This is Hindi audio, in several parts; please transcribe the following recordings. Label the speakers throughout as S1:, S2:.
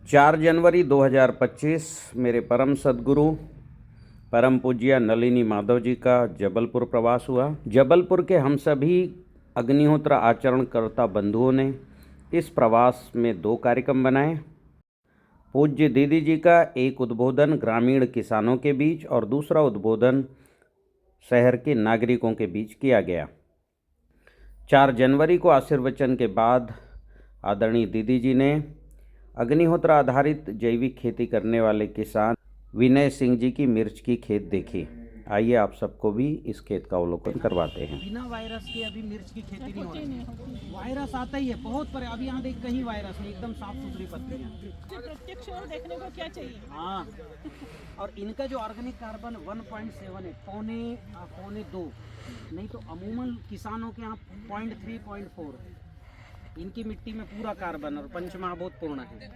S1: 4 जनवरी 2025 मेरे परम सद्गुरु परम पूज्य नलिनी माधव जी का जबलपुर प्रवास हुआ। जबलपुर के हम सभी अग्निहोत्र आचरणकर्ता बंधुओं ने इस प्रवास में 2 कार्यक्रम बनाए। पूज्य दीदी जी का एक उद्बोधन ग्रामीण किसानों के बीच और दूसरा उद्बोधन शहर के नागरिकों के बीच किया गया। 4 जनवरी को आशीर्वचन के बाद आदरणीय दीदी जी ने अग्निहोत्र आधारित जैविक खेती करने वाले किसान विनय सिंह जी की मिर्च की खेत देखी। आइए आप सबको भी इस खेत का अवलोकन करवाते हैं।
S2: बिना वायरस के अभी मिर्च की खेती नहीं हो रही। वायरस आता ही है बहुत, पर अभी यहाँ देख कहीं वायरस नहीं, एकदम साफ सुथरी पत्तियाँ।
S3: प्रत्यक्ष और देखने को क्या चाहिए।
S2: हाँ, और इनका जो ऑर्गेनिक कार्बन 1.7 है, पौने 2, नहीं तो अमूमन किसानों के यहाँ 0.3 0.4 है। इनकी मिट्टी में पूरा कार्बन और पंचमहाभूत पूर्ण है।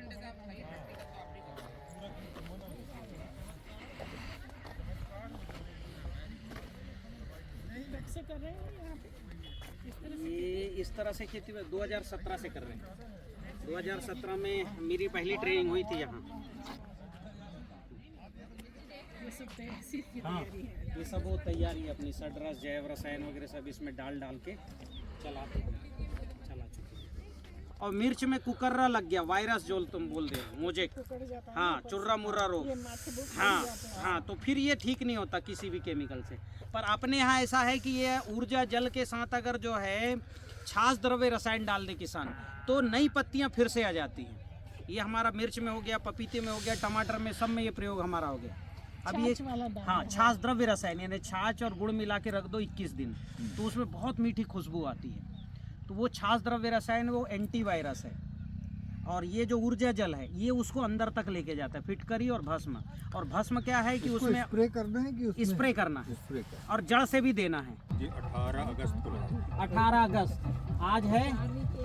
S3: से कर रहे हैं यहाँ पे
S2: ये इस तरह से खेती में 2017 से कर रहे हैं। 2017 में मेरी पहली ट्रेनिंग हुई थी यहाँ।
S3: ये सब तैयारी की
S2: हाँ,
S3: तैयारी है।
S2: ये सब वो तैयारी है अपनी सडरस जैव रसायन वगैरह सब इसमें डाल के चला चुके हैं। और मिर्च में कुकर्रा लग गया, वायरस जो तुम बोल रहे हो, मोजेक,
S3: पड़ जाता है।
S2: हाँ, चुर्रा मुर्रा रोग।
S3: ये माथे बहुत
S2: हाँ
S3: फूल जाते हैं।
S2: हाँ, तो फिर ये ठीक नहीं होता किसी भी केमिकल से। पर अपने यहाँ ऐसा है कि ये ऊर्जा जल के साथ अगर जो है छाछ द्रव्य रसायन डाल दे किसान, तो नई पत्तियाँ फिर से आ जाती हैं। ये हमारा मिर्च में हो गया, पपीते में हो गया, टमाटर में, सब में ये प्रयोग हमारा हो गया। अभी एक
S3: छाछ वाला डाल
S2: हाँ,
S3: दो।
S2: छाछ द्रव्य रसायन यानी छाछ और गुड़ मिला के रख दो 21 दिन, तो उसमें बहुत मीठी खुशबू आती है। तो वो छाछ द्रव्य रसायन वो एंटीवायरस है। और ये जो ऊर्जा जल है ये उसको अंदर तक लेके जाता है, फिटकरी और भस्म। और भस्म क्या है कि उसमें
S4: स्प्रे करना है कि उसमें
S2: स्प्रे करना है
S4: स्प्रे कर
S2: और जड़ से भी देना है।
S5: ये 18 अगस्त को
S2: 18 अगस्त, आज है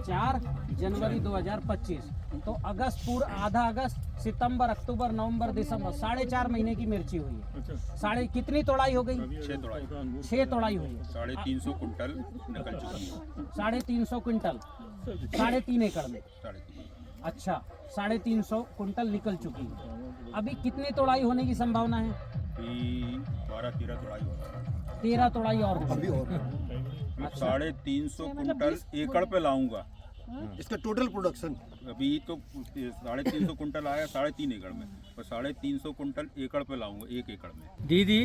S2: 4 जनवरी 2025, तो अगस्त पूरा आधा अगस्त, सितंबर, अक्टूबर, नवंबर, दिसंबर, 4.5 महीने की मिर्ची हुई है। साढ़े कितनी तोड़ाई हो गई?
S5: 6 तोड़ाई
S2: 6 तोड़ाई हुई है।
S5: 350 कुंटल निकल चुकी है।
S2: 350 क्विंटल 3.5 एकड़ में।
S5: 3.5
S2: अच्छा, 350 कुंटल निकल चुकी है। अभी कितनी तोड़ाई होने की संभावना है?
S5: 12-13 तोड़ाई होगा।
S2: 13 तोड़ाई और होगी।
S4: अभी और
S5: 350 कुंटल एकड़ पे लाऊंगा।
S4: इसका टोटल प्रोडक्शन
S5: अभी तो 350 कुंटल आया 3.5 एकड़ में, और 350 कुंटल एकड़ पे लाऊंगा 1 एकड़ में।
S6: दीदी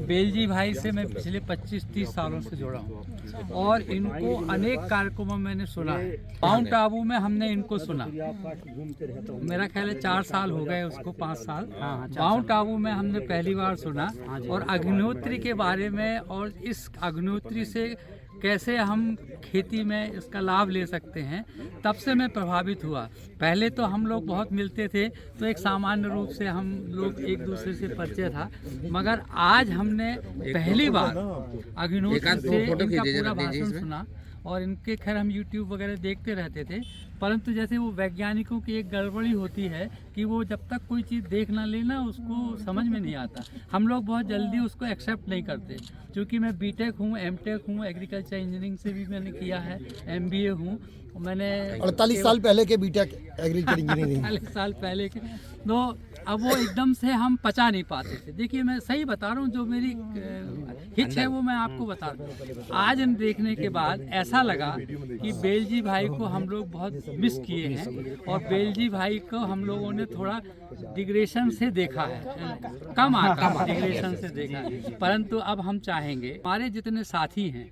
S6: बेलजी भाई से मैं पिछले 25-30 सालों से जुड़ा हूँ और इनको अनेक कार्यक्रमों में मैंने सुना है। माउंट आबू में हमने इनको सुना, मेरा ख्याल है 4 साल हो गए उसको, 5 साल। माउंट आबू में हमने पहली बार सुना, और अग्निहोत्री के बारे में और इस अग्निहोत्री से कैसे हम खेती में इसका लाभ ले सकते हैं, तब से मैं प्रभावित हुआ। पहले तो हम लोग बहुत मिलते थे, तो एक सामान्य रूप से हम लोग एक दूसरे से परिचय था, मगर आज हमने पहली बार अग्निहोत्री से इनका पूरा भाषण सुना। और इनके खैर हम YouTube वगैरह देखते रहते थे, परंतु जैसे वो वैज्ञानिकों की एक गड़बड़ी होती है कि वो जब तक कोई चीज़ देख ना लेना उसको समझ में नहीं आता। हम लोग बहुत जल्दी उसको एक्सेप्ट नहीं करते। क्योंकि मैं BTech हूँ, MTech हूँ, एग्रीकल्चर इंजीनियरिंग से भी मैंने किया है, MBA हूँ मैंने।
S4: 48 साल पहले के बीटेक एग्रीकल्चर इंजीनियरिंग
S6: 48 साल पहले के, तो अब वो एकदम से हम पचा नहीं पाते थे। देखिए मैं सही बता रहा हूँ, जो मेरी हिच है वो मैं आपको बता रहा हूँ। आज हम देखने के बाद ऐसा लगा कि बेलजी भाई को हम लोग बहुत मिस किए हैं, और बेलजी भाई को हम लोगों ने थोड़ा डिग्रेशन से देखा है, कम आकर डिग्रेशन से देखा है। परंतु अब हम चाहेंगे हमारे जितने साथी हैं,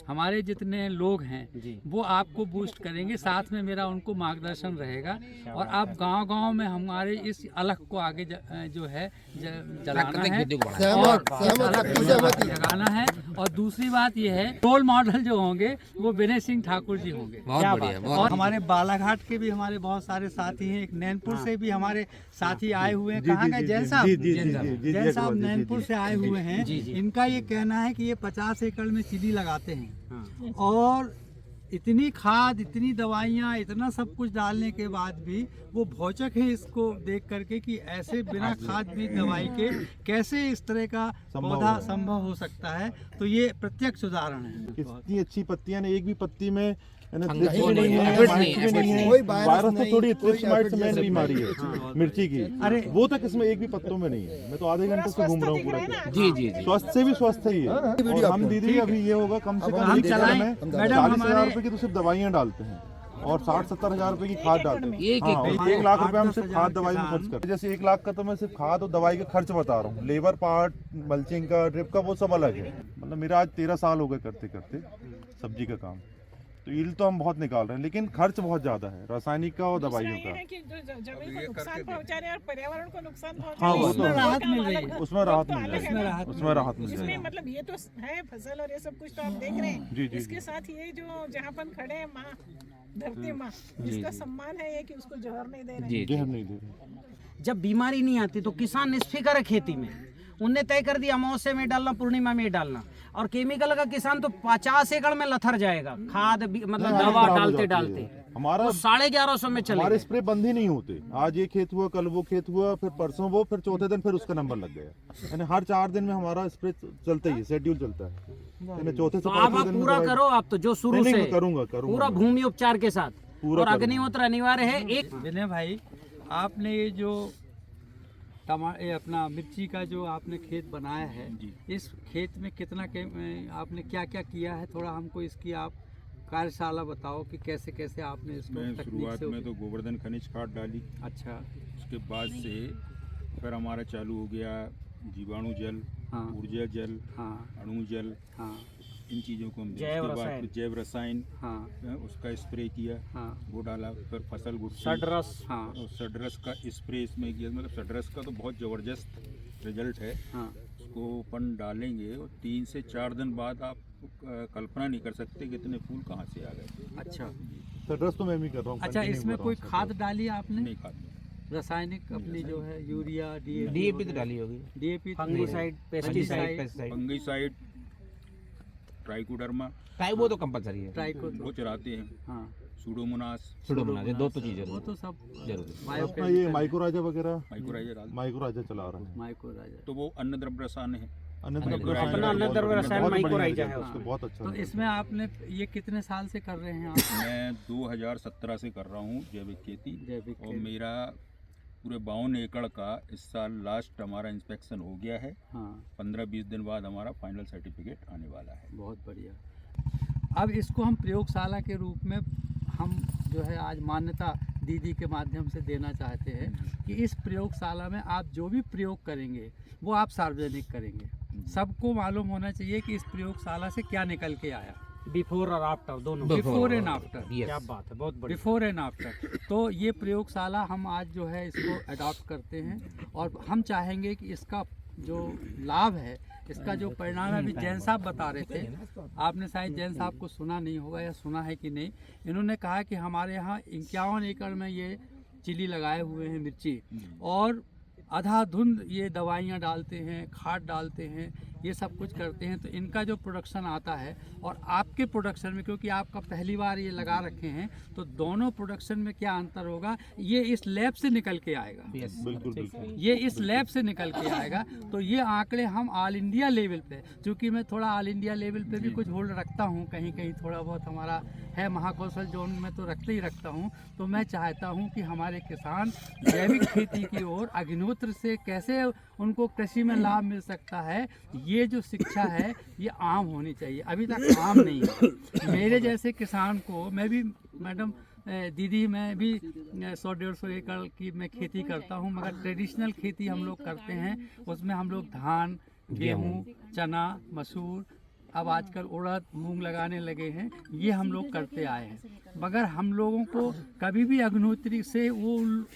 S6: हमारे जितने लोग हैं, वो आपको बूस्ट करेंगे, साथ में मेरा उनको मार्गदर्शन रहेगा। और आप गांव-गांव में हमारे इस अलख को आगे जो है जलाना है, और अलख को जगाना है। और दूसरी बात ये है, रोल मॉडल जो होंगे वो विनय सिंह ठाकुर जी होंगे। क्या बात। और हमारे बालाघाट के भी हमारे बहुत सारे साथी हैं, एक नैनपुर से भी हमारे साथी आए हुए हैं। कहाँ गए? जैन साहब नैनपुर से आए हुए हैं। इनका ये कहना है कि ये 50 एकड़ में चिली लगाते हैं, और इतनी खाद, इतनी दवाइयाँ, इतना सब कुछ डालने के बाद भी वो भौचक है इसको देख करके कि ऐसे बिना खाद बीज दवाई के कैसे इस तरह का पौधा संभव हो सकता है। तो ये प्रत्यक्ष उदाहरण है।
S7: कितनी अच्छी पत्तियां ने, एक भी पत्ती में
S4: कोई
S7: वायरस तो थोड़ी
S4: कोई
S7: थ्रिप्स
S4: effort
S7: मेन
S4: जैसा
S7: बीमारी है मिर्ची की, अरे वो तक इसमें एक भी पत्तों में नहीं है। मैं तो आधे घंटे से घूम रहा हूँ पूरा।
S6: जी जी
S7: स्वस्थ से भी स्वस्थ ही है। और हम दीदी अभी ये होगा कम से कम
S6: हम
S7: एक एकड़
S6: चलाएं।
S7: में
S6: मैडम
S7: 40,000 रुपए की तो सिर्फ दवाइयाँ डालते हैं और 60-70 हजार रुपए की खाद डालते हैं। हाँ, और 1 लाख रुपए हम सिर्फ खाद दवाई में खर्च करते हैं। जैसे 1 लाख का तो मैं सिर्फ खाद और दवाई का खर्च बता रहा हूँ। लेबर पार्ट, मल्चिंग का, ड्रिप का वो सब अलग है। मतलब मेरा आज 13 साल हो गए करते करते सब्जी का काम। तो यील्ड तो हम बहुत निकाल रहे हैं, लेकिन खर्च बहुत ज्यादा है रासायनिक का और दवाइयों
S3: ये
S7: का।
S3: है कि जो जमीन को नुकसान पहुंचा रहे हैं और पर्यावरण को नुकसान पहुंचा
S7: हाँ,
S3: रहे हैं,
S7: वो तो है।
S6: राहत मिल रही है।
S7: उसमें राहत मिल
S3: अलग है
S7: जाएगी।
S3: ना।
S7: उसमें राहत मिल
S3: इसमें
S7: जाएगी।
S3: मतलब ये तो है फसल और ये सब कुछ तो आप देख रहे हैं।
S7: जी, जी,
S3: इसके
S7: जी।
S3: साथ ये जो जहाँ पर खड़े हैं माँ, धरती माँ, जिसका सम्मान है ये कि उसको जहर नहीं दे रहे हैं।
S7: जहर नहीं दे रहे।
S2: जब बीमारी नहीं आती तो किसान निष्फिक्र है खेती में। उनने तय कर दिया अमावस्या में डालना, पूर्णिमा में डालना। और केमिकल का किसान तो 50 एकड़ में लथर जाएगा खाद मतलब दवा
S7: खराब हो
S2: डालते
S7: जाती
S2: डालते।
S7: है। हमारा
S2: 1150 में चले
S7: हमारे स्प्रे बंद ही नहीं होते। आज ये खेत हुआ, कल वो खेत हुआ, फिर परसों वो, फिर चौथे दिन फिर उसका नंबर लग गया। यानी हर 4 दिन में हमारा स्प्रे चलता ही है, शेड्यूल चलता है। यानी चौथे से
S2: तो आप
S7: पांचवें दिन में
S2: पूरा
S7: दवाई-
S2: करो। आप तो जो शुरू
S7: नहीं,
S2: से
S7: मैं करूंगा
S2: पूरा भूमि उपचार के साथ
S7: पूरा
S2: और
S7: करूंगा।
S2: अग्निहोत्र अनिवार्य है। एक
S6: विनय भाई, आपने ये जो ये अपना मिर्ची का जो आपने खेत बनाया है, इस खेत में कितना आपने क्या क्या किया है? थोड़ा हमको इसकी आप कार्यशाला बताओ कि कैसे कैसे आपने इसको
S5: मैं
S6: तकनीक
S5: शुरुआत
S6: से
S5: में तो गोवर्धन खनिज खाद डाली।
S6: अच्छा।
S5: उसके बाद से फिर हमारा चालू हो गया जीवाणु जल,
S6: हाँ।
S5: ऊर्जा जल,
S6: हाँ
S5: अणु जल,
S6: हाँ
S5: इन चीज़ों को हम
S2: जैव
S5: उसके बाद
S2: रसायन।
S5: फिर जैव रसायन,
S6: हाँ
S5: उसका स्प्रे किया,
S6: हाँ
S5: वो डाला। फिर फसल गुड़ती
S2: सडरस,
S6: हाँ
S5: और सडरस का स्प्रे इसमें किया। मतलब सडरस का तो बहुत ज़बरदस्त रिजल्ट है।
S6: हाँ
S5: उसको अपन डालेंगे और 3 से 4 दिन बाद आप कल्पना नहीं कर सकते कि इतने फूल कहाँ से आ गए।
S6: अच्छा।
S7: सड्रस तो मैं भी कर रहा हूँ।
S6: अच्छा,
S7: continue
S6: इसमें
S7: कर रहा
S6: कोई
S7: हूँ
S6: खाद डाली है आपने?
S5: नहीं खाद
S6: रासायनिक अपनी जो है यूरिया,
S8: डीएपी तो डाली होगी।
S6: DAP,
S2: fungicide, pesticide,
S5: fungicide, trichoderma
S8: वो तो कंपलसरी है।
S6: ट्राइको,
S5: वो चलाते हैं,
S6: हाँ
S5: सूडोमोनास,
S8: सुडोमोनास, ये 2 तो चीजें
S6: वो तो सब
S8: जरूरी।
S7: अपना ये माइक्रोराजा वगैरह,
S5: माइक्रोराइजर डालते हैं।
S7: माइक्रोराजा चला रहा है।
S6: माइक्रो राजा।
S5: तो वो अन्न द्रव्य रसायन है।
S7: अन्य
S5: अपना
S2: अन्य द्रव्य रसायन माइक्रोराइजा है
S7: उसको बहुत अच्छा
S6: तो
S7: है।
S6: इसमें आपने ये कितने साल से कर रहे हैं आप?
S5: मैं 2017 से कर रहा हूँ जैविक खेती।
S6: जैविक
S5: और मेरा पूरे 52 एकड़ का इस साल लास्ट हमारा इंस्पेक्शन हो गया है।
S6: हाँ
S5: 15-20 दिन बाद हमारा फाइनल सर्टिफिकेट आने वाला है।
S6: बहुत बढ़िया। अब इसको हम प्रयोगशाला के रूप में हम जो है आज मान्यता दीदी के माध्यम से देना चाहते हैं कि इस प्रयोगशाला में आप जो भी प्रयोग करेंगे वो आप सार्वजनिक करेंगे। सबको मालूम होना चाहिए कि इस प्रयोगशाला से क्या निकल के आया।
S2: बिफोर और आफ्टर दोनों।
S6: Before and after.
S2: क्या बात है, बहुत बढ़िया।
S6: Before and after. तो ये प्रयोगशाला हम आज जो है इसको अडॉप्ट करते हैं और हम चाहेंगे कि इसका जो लाभ है, इसका जो परिणाम है, अभी जैन साहब बता रहे थे, आपने शायद जैन साहब को सुना नहीं होगा या सुना है कि नहीं। इन्होंने कहा कि हमारे यहाँ 51 एकड़ में ये चिली लगाए हुए हैं, मिर्ची, और आधाधुंध ये दवाइयाँ डालते हैं, खाद डालते हैं, ये सब कुछ करते हैं। तो इनका जो प्रोडक्शन आता है और आपके प्रोडक्शन में, क्योंकि आपका पहली बार ये लगा रखे हैं, तो दोनों प्रोडक्शन में क्या अंतर होगा, ये इस लैब से निकल के आएगा।
S7: बिल्कुल बिल्कुल।
S6: ये इस लैब से निकल के आएगा। तो ये आंकड़े हम ऑल इंडिया लेवल पे, क्योंकि मैं थोड़ा ऑल इंडिया लेवल पे भी कुछ होल्ड रखता हूँ, कहीं कहीं थोड़ा बहुत हमारा है, महाकौशल जोन में तो रखते ही रखता हूँ। तो मैं चाहता हूँ कि हमारे किसान जैविक खेती की ओर, अग्निहोत्र से कैसे उनको कृषि में लाभ मिल सकता है, ये जो शिक्षा है ये आम होनी चाहिए। अभी तक आम नहीं है। मेरे जैसे किसान को, मैं भी मैडम दीदी, मैं भी 100-150 एकड़ की मैं खेती करता हूँ, मगर ट्रेडिशनल खेती हम लोग करते हैं। उसमें हम लोग धान, गेहूँ, चना, मसूर, अब आजकल उड़द, मूंग लगाने लगे हैं, ये हम लोग करते आए हैं। मगर हम लोगों को कभी भी अग्निहोत्री से वो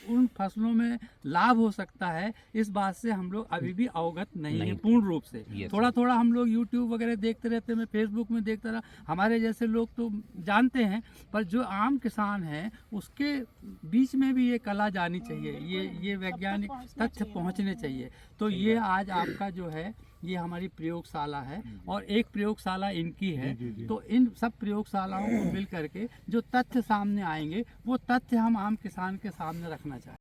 S6: उन फसलों में लाभ हो सकता है, इस बात से हम लोग अभी भी अवगत नहीं है पूर्ण रूप से। थोड़ा थोड़ा हम लोग यूट्यूब वगैरह देखते रहते हैं, मैं फेसबुक में देखता रहा, हमारे जैसे लोग तो जानते हैं, पर जो आम किसान है उसके बीच में भी ये कला जानी चाहिए, ये वैज्ञानिक तथ्य पहुँचने चाहिए। तो ये आज आपका जो है ये हमारी प्रयोगशाला है और एक प्रयोगशाला इनकी है। तो इन सब प्रयोगशालाओं को मिल करके जो तथ्य सामने आएंगे, वो तथ्य हम आम किसान के सामने रखना चाहते हैं।